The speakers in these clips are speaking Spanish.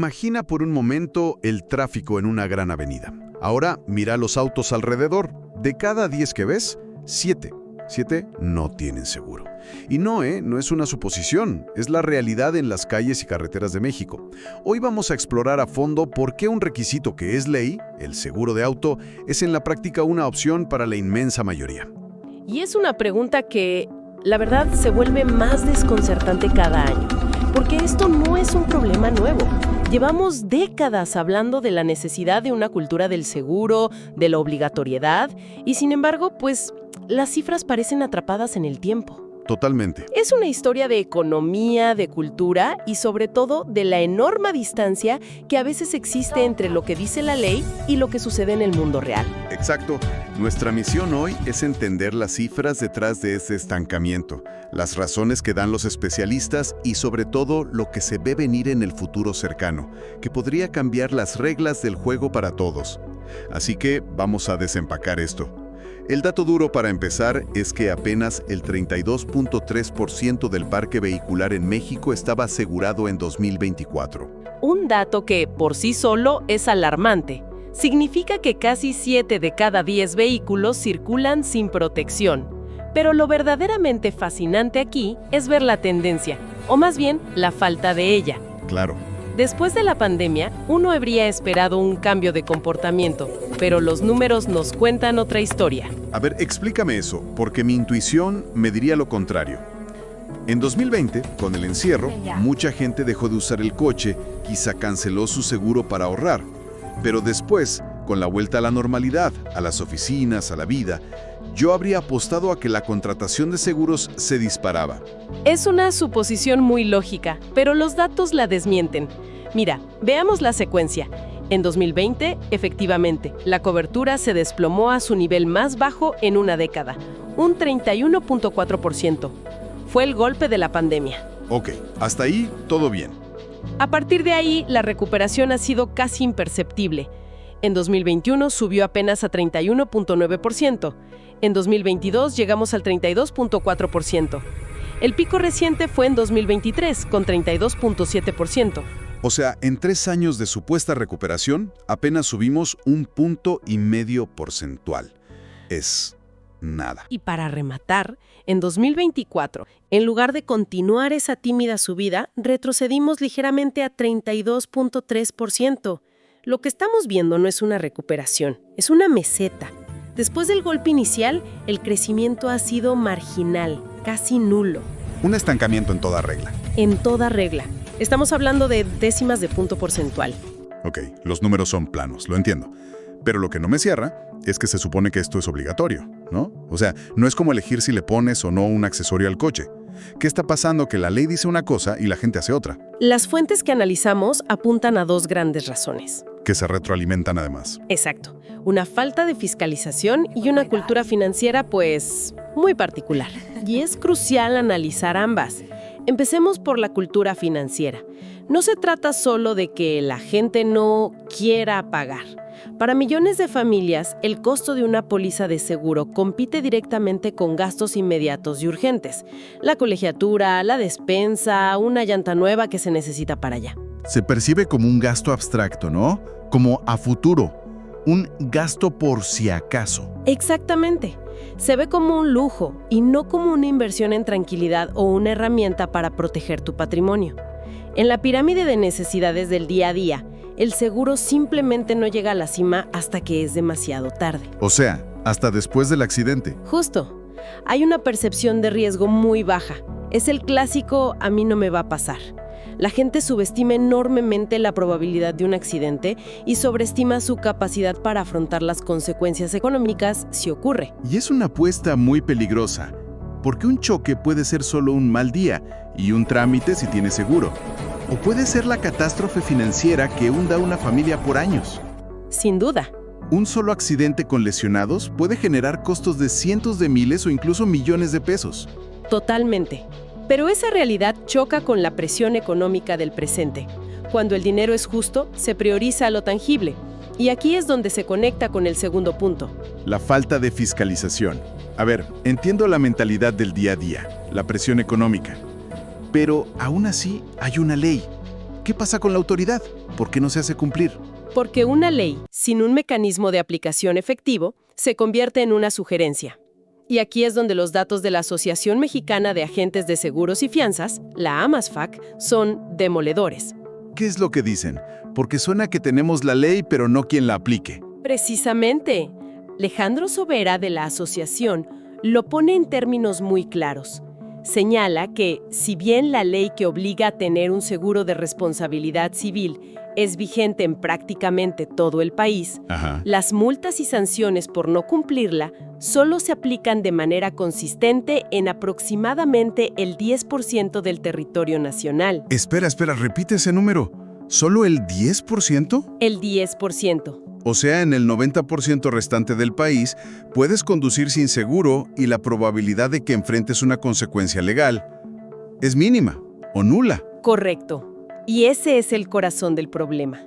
Imagina por un momento el tráfico en una gran avenida. Ahora mira los autos alrededor. De cada 10 que ves, 7 no tienen seguro. Y no es una suposición, es la realidad en las calles y carreteras de México. Hoy vamos a explorar a fondo por qué un requisito que es ley, el seguro de auto, es en la práctica una opción para la inmensa mayoría. Y es una pregunta que, la verdad, se vuelve más desconcertante cada año, porque esto no es un problema nuevo. Llevamos décadas hablando de la necesidad de una cultura del seguro, de la obligatoriedad, y sin embargo, pues, las cifras parecen atrapadas en el tiempo. Totalmente. Es una historia de economía, de cultura y sobre todo de la enorme distancia que a veces existe entre lo que dice la ley y lo que sucede en el mundo real. Exacto. Nuestra misión hoy es entender las cifras detrás de ese estancamiento, las razones que dan los especialistas y sobre todo lo que se ve venir en el futuro cercano, que podría cambiar las reglas del juego para todos. Así que vamos a desempacar esto. El dato duro para empezar es que apenas el 32.3% del parque vehicular en México estaba asegurado en 2024. Un dato que, por sí solo, es alarmante. Significa que casi 7 de cada 10 vehículos circulan sin protección. Pero lo verdaderamente fascinante aquí es ver la tendencia, o más bien, la falta de ella. Claro. Después de la pandemia, uno habría esperado un cambio de comportamiento, pero los números nos cuentan otra historia. A ver, explícame eso, porque mi intuición me diría lo contrario. En 2020, con el encierro, mucha gente dejó de usar el coche, quizá canceló su seguro para ahorrar. Pero después, con la vuelta a la normalidad, a las oficinas, a la vida, yo habría apostado a que la contratación de seguros se disparaba. Es una suposición muy lógica, pero los datos la desmienten. Mira, veamos la secuencia. En 2020, efectivamente, la cobertura se desplomó a su nivel más bajo en una década, un 31.4%. Fue el golpe de la pandemia. Ok, hasta ahí todo bien. A partir de ahí, la recuperación ha sido casi imperceptible. En 2021 subió apenas a 31.9%. En 2022 llegamos al 32.4%. El pico reciente fue en 2023, con 32.7%. O sea, en 3 años de supuesta recuperación, apenas subimos 1.5 porcentual. Es nada. Y para rematar, en 2024, en lugar de continuar esa tímida subida, retrocedimos ligeramente a 32.3%. Lo que estamos viendo no es una recuperación, es una meseta. Después del golpe inicial, el crecimiento ha sido marginal, casi nulo. Un estancamiento en toda regla. En toda regla. Estamos hablando de décimas de punto porcentual. Ok, los números son planos, lo entiendo. Pero lo que no me cierra es que se supone que esto es obligatorio, ¿no? O sea, no es como elegir si le pones o no un accesorio al coche. ¿Qué está pasando? Que la ley dice una cosa y la gente hace otra. Las fuentes que analizamos apuntan a 2 grandes razones. Que se retroalimentan además. Exacto. Una falta de fiscalización y una cultura financiera, pues, muy particular. Y es crucial analizar ambas. Empecemos por la cultura financiera. No se trata solo de que la gente no quiera pagar. Para millones de familias, el costo de una póliza de seguro compite directamente con gastos inmediatos y urgentes. La colegiatura, la despensa, una llanta nueva que se necesita para allá. Se percibe como un gasto abstracto, ¿no? Como a futuro. Un gasto por si acaso. Exactamente. Se ve como un lujo y no como una inversión en tranquilidad o una herramienta para proteger tu patrimonio. En la pirámide de necesidades del día a día, el seguro simplemente no llega a la cima hasta que es demasiado tarde. O sea, hasta después del accidente. Justo. Hay una percepción de riesgo muy baja. Es el clásico "a mí no me va a pasar". La gente subestima enormemente la probabilidad de un accidente y sobreestima su capacidad para afrontar las consecuencias económicas si ocurre. Y es una apuesta muy peligrosa, porque un choque puede ser solo un mal día y un trámite si tiene seguro. O puede ser la catástrofe financiera que hunda a una familia por años. Sin duda. Un solo accidente con lesionados puede generar costos de cientos de miles o incluso millones de pesos. Totalmente. Pero esa realidad choca con la presión económica del presente. Cuando el dinero es justo, se prioriza lo tangible. Y aquí es donde se conecta con el segundo punto. La falta de fiscalización. A ver, entiendo la mentalidad del día a día, la presión económica. Pero aún así hay una ley. ¿Qué qué pasa con la autoridad? ¿Por qué no se hace cumplir? Porque una ley sin un mecanismo de aplicación efectivo se convierte en una sugerencia. Y aquí es donde los datos de la Asociación Mexicana de Agentes de Seguros y Fianzas, la AMASFAC, son demoledores. ¿Qué es lo que dicen? Porque suena que tenemos la ley, pero no quien la aplique. Precisamente, Alejandro Sobera de la asociación lo pone en términos muy claros. Señala que, si bien la ley que obliga a tener un seguro de responsabilidad civil es vigente en prácticamente todo el país, las multas y sanciones por no cumplirla solo se aplican de manera consistente en aproximadamente el 10% del territorio nacional. Espera, repite ese número. ¿Solo el 10%? El 10%. O sea, en el 90% restante del país, puedes conducir sin seguro y la probabilidad de que enfrentes una consecuencia legal es mínima o nula. Correcto. Y ese es el corazón del problema.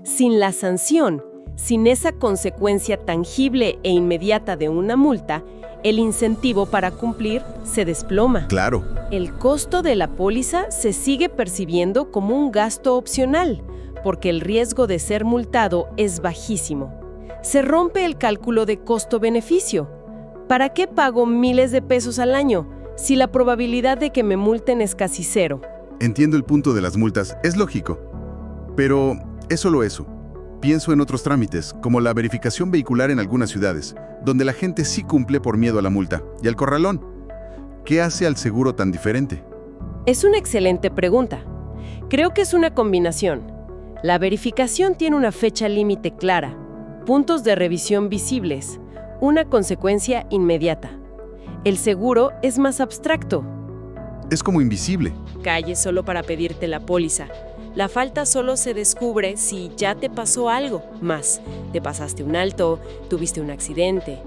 Sin la sanción, sin esa consecuencia tangible e inmediata de una multa, el incentivo para cumplir se desploma. Claro. El costo de la póliza se sigue percibiendo como un gasto opcional, porque el riesgo de ser multado es bajísimo. Se rompe el cálculo de costo-beneficio. ¿Para qué pago miles de pesos al año si la probabilidad de que me multen es casi cero? Entiendo el punto de las multas, es lógico. Pero es solo eso. Pienso en otros trámites, como la verificación vehicular en algunas ciudades, donde la gente sí cumple por miedo a la multa, y al corralón. ¿Qué hace al seguro tan diferente? Es una excelente pregunta. Creo que es una combinación. La verificación tiene una fecha límite clara, puntos de revisión visibles, una consecuencia inmediata. El seguro es más abstracto. Es como invisible. Calle solo para pedirte la póliza. La falta solo se descubre si ya te pasó algo más. Te pasaste un alto, tuviste un accidente.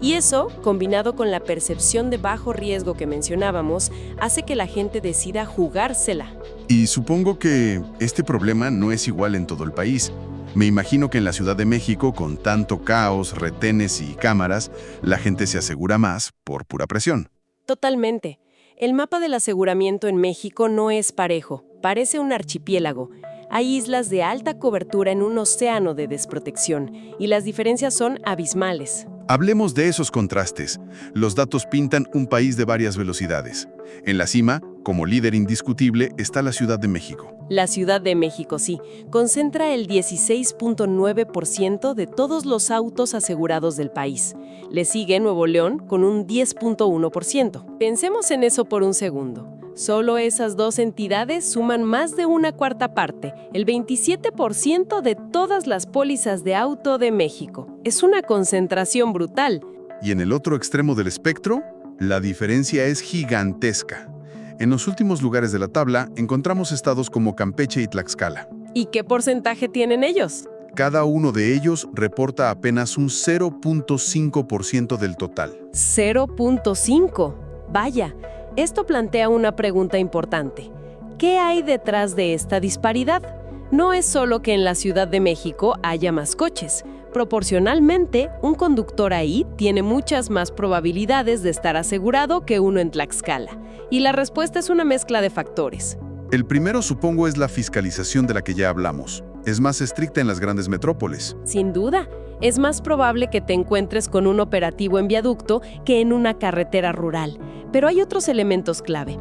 Y eso, combinado con la percepción de bajo riesgo que mencionábamos, hace que la gente decida jugársela. Y supongo que este problema no es igual en todo el país. Me imagino que en la Ciudad de México, con tanto caos, retenes y cámaras, la gente se asegura más por pura presión. Totalmente. El mapa del aseguramiento en México no es parejo, parece un archipiélago. Hay islas de alta cobertura en un océano de desprotección, y las diferencias son abismales. Hablemos de esos contrastes. Los datos pintan un país de varias velocidades. En la cima, como líder indiscutible, está la Ciudad de México. La Ciudad de México, sí, concentra el 16.9% de todos los autos asegurados del país. Le sigue Nuevo León con un 10.1%. Pensemos en eso por un segundo. Solo esas dos entidades suman más de una cuarta parte, el 27% de todas las pólizas de auto de México. Es una concentración brutal. Y en el otro extremo del espectro, la diferencia es gigantesca. En los últimos lugares de la tabla encontramos estados como Campeche y Tlaxcala. ¿Y qué porcentaje tienen ellos? Cada uno de ellos reporta apenas un 0.5% del total. 0.5. Vaya, esto plantea una pregunta importante. ¿Qué hay detrás de esta disparidad? No es solo que en la Ciudad de México haya más coches. Proporcionalmente, un conductor ahí tiene muchas más probabilidades de estar asegurado que uno en Tlaxcala. Y la respuesta es una mezcla de factores. El primero, supongo, es la fiscalización de la que ya hablamos. Es más estricta en las grandes metrópoles. Sin duda, es más probable que te encuentres con un operativo en viaducto que en una carretera rural. Pero hay otros elementos clave.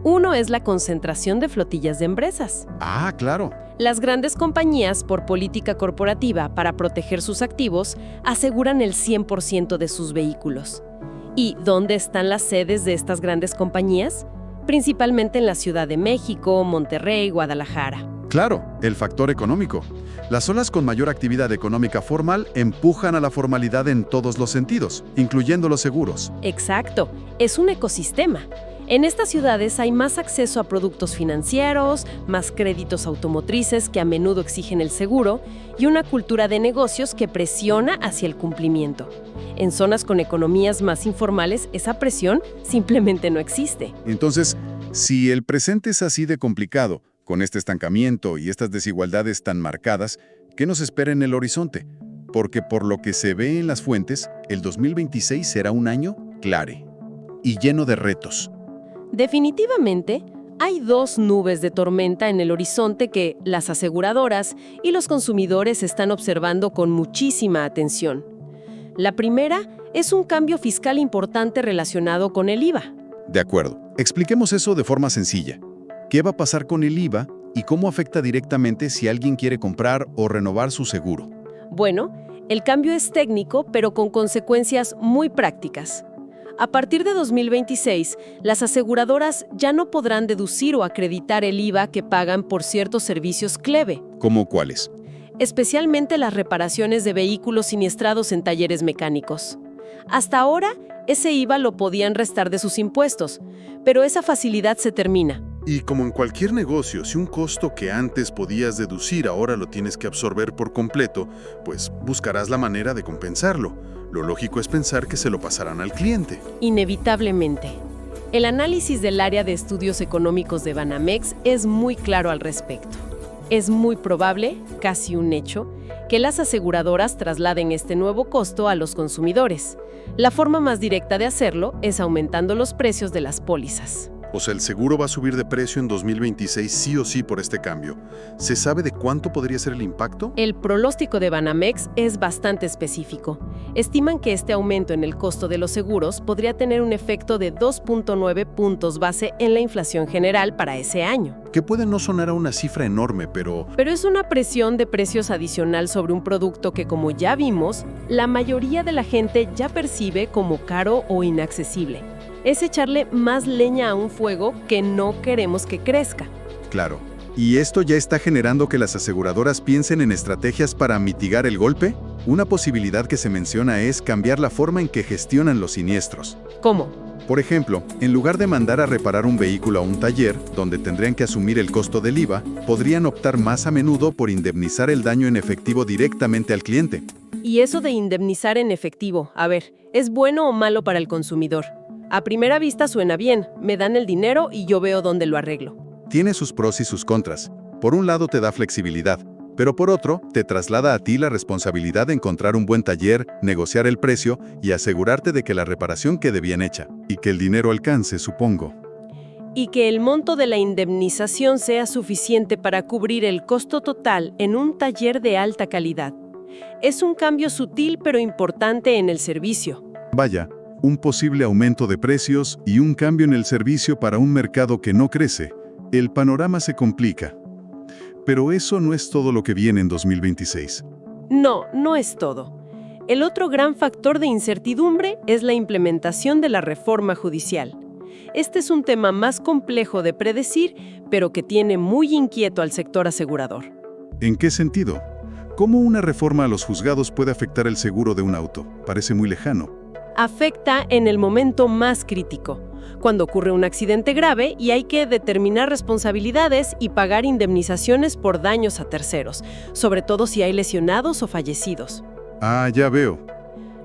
Uno es la concentración de flotillas de empresas. Ah, claro. Las grandes compañías, por política corporativa para proteger sus activos, aseguran el 100% de sus vehículos. ¿Y dónde están las sedes de estas grandes compañías? Principalmente en la Ciudad de México, Monterrey, Guadalajara. Claro, el factor económico. Las zonas con mayor actividad económica formal empujan a la formalidad en todos los sentidos, incluyendo los seguros. Exacto, es un ecosistema. En estas ciudades hay más acceso a productos financieros, más créditos automotrices que a menudo exigen el seguro y una cultura de negocios que presiona hacia el cumplimiento. En zonas con economías más informales, esa presión simplemente no existe. Entonces, si el presente es así de complicado, con este estancamiento y estas desigualdades tan marcadas, ¿qué nos espera en el horizonte? Porque por lo que se ve en las fuentes, el 2026 será un año clave y lleno de retos. Definitivamente, Hay dos nubes de tormenta en el horizonte que las aseguradoras y los consumidores están observando con muchísima atención. La primera es un cambio fiscal importante relacionado con el IVA. De acuerdo. Expliquemos eso de forma sencilla. ¿Qué va a pasar con el IVA y cómo afecta directamente si alguien quiere comprar o renovar su seguro? Bueno, el cambio es técnico, pero con consecuencias muy prácticas. A partir de 2026, las aseguradoras ya no podrán deducir o acreditar el IVA que pagan por ciertos servicios clave, ¿Cómo cuáles? especialmente las reparaciones de vehículos siniestrados en talleres mecánicos. Hasta ahora, ese IVA lo podían restar de sus impuestos, pero esa facilidad se termina. Y como en cualquier negocio, si un costo que antes podías deducir ahora lo tienes que absorber por completo, pues buscarás la manera de compensarlo. Lo lógico es pensar que se lo pasarán al cliente. Inevitablemente. El análisis del área de estudios económicos de Banamex es muy claro al respecto. Es muy probable, casi un hecho, que las aseguradoras trasladen este nuevo costo a los consumidores. La forma más directa de hacerlo es aumentando los precios de las pólizas. O sea, el seguro va a subir de precio en 2026 sí o sí por este cambio. ¿Se sabe de cuánto podría ser el impacto? El pronóstico de Banamex es bastante específico. Estiman que este aumento en el costo de los seguros podría tener un efecto de 2.9 puntos base en la inflación general para ese año. Que puede no sonar a una cifra enorme, pero Pero es una presión de precios adicional sobre un producto que, como ya vimos, la mayoría de la gente ya percibe como caro o inaccesible. Es echarle más leña a un fuego que no queremos que crezca. Claro. ¿Y esto ya está generando que las aseguradoras piensen en estrategias para mitigar el golpe? Una posibilidad que se menciona es cambiar la forma en que gestionan los siniestros. ¿Cómo? Por ejemplo, en lugar de mandar a reparar un vehículo a un taller, donde tendrían que asumir el costo del IVA, podrían optar más a menudo por indemnizar el daño en efectivo directamente al cliente. Y eso de indemnizar en efectivo, a ver, ¿es bueno o malo para el consumidor? A primera vista suena bien, me dan el dinero y yo veo dónde lo arreglo. Tiene sus pros y sus contras. Por un lado te da flexibilidad, pero por otro te traslada a ti la responsabilidad de encontrar un buen taller, negociar el precio y asegurarte de que la reparación quede bien hecha. Y que el dinero alcance, supongo. Y que el monto de la indemnización sea suficiente para cubrir el costo total en un taller de alta calidad. Es un cambio sutil pero importante en el servicio. Vaya, un posible aumento de precios y un cambio en el servicio para un mercado que no crece. El panorama se complica. Pero eso no es todo lo que viene en 2026. No, no es todo. El otro gran factor de incertidumbre es la implementación de la reforma judicial. Este es un tema más complejo de predecir, pero que tiene muy inquieto al sector asegurador. ¿En qué sentido? ¿Cómo una reforma a los juzgados puede afectar el seguro de un auto? Parece muy lejano. Afecta en el momento más crítico, cuando ocurre un accidente grave y hay que determinar responsabilidades y pagar indemnizaciones por daños a terceros, sobre todo si hay lesionados o fallecidos. Ah, ya veo.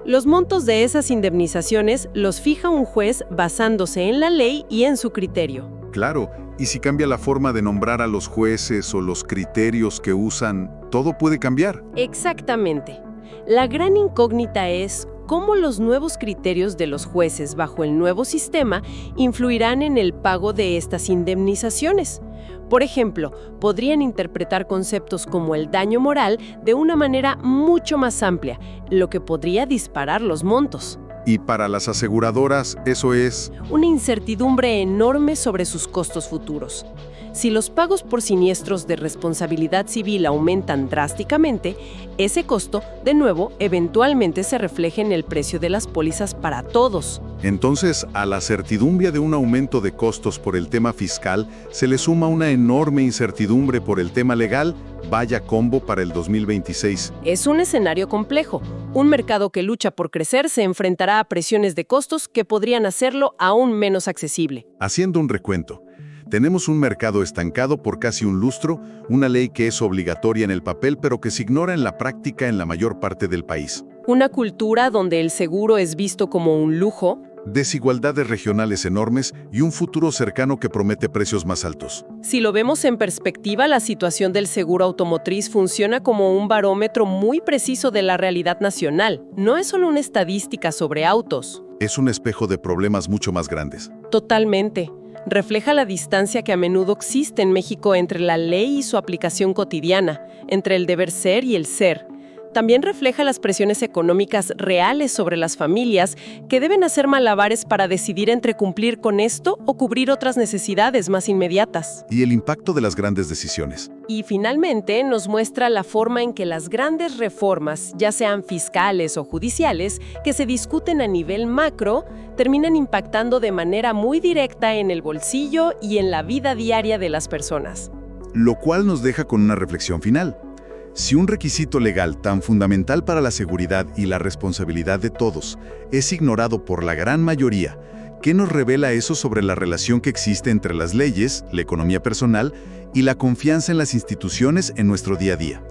Los montos de esas indemnizaciones los fija un juez basándose en la ley y en su criterio. Claro, y si cambia la forma de nombrar a los jueces o los criterios que usan, todo puede cambiar. Exactamente. La gran incógnita es cómo los nuevos criterios de los jueces bajo el nuevo sistema influirán en el pago de estas indemnizaciones. Por ejemplo, podrían interpretar conceptos como el daño moral de una manera mucho más amplia, lo que podría disparar los montos. Y para las aseguradoras, eso es... Una incertidumbre enorme sobre sus costos futuros. Si los pagos por siniestros de responsabilidad civil aumentan drásticamente, ese costo, de nuevo, eventualmente se refleja en el precio de las pólizas para todos. Entonces, a la certidumbre de un aumento de costos por el tema fiscal, se le suma una enorme incertidumbre por el tema legal. Vaya combo para el 2026. Es un escenario complejo. Un mercado que lucha por crecer se enfrentará a presiones de costos que podrían hacerlo aún menos accesible. Haciendo un recuento. Tenemos un mercado estancado por casi un lustro, una ley que es obligatoria en el papel pero que se ignora en la práctica en la mayor parte del país. Una cultura donde el seguro es visto como un lujo. Desigualdades regionales enormes y un futuro cercano que promete precios más altos. Si lo vemos en perspectiva, la situación del seguro automotriz funciona como un barómetro muy preciso de la realidad nacional. No es solo una estadística sobre autos. Es un espejo de problemas mucho más grandes. Totalmente. Refleja la distancia que a menudo existe en México entre la ley y su aplicación cotidiana, entre el deber ser y el ser. También refleja las presiones económicas reales sobre las familias que deben hacer malabares para decidir entre cumplir con esto o cubrir otras necesidades más inmediatas. Y el impacto de las grandes decisiones. Y finalmente nos muestra la forma en que las grandes reformas, ya sean fiscales o judiciales, que se discuten a nivel macro, terminan impactando de manera muy directa en el bolsillo y en la vida diaria de las personas. Lo cual nos deja con una reflexión final. Si un requisito legal tan fundamental para la seguridad y la responsabilidad de todos es ignorado por la gran mayoría, ¿qué nos revela eso sobre la relación que existe entre las leyes, la economía personal y la confianza en las instituciones en nuestro día a día?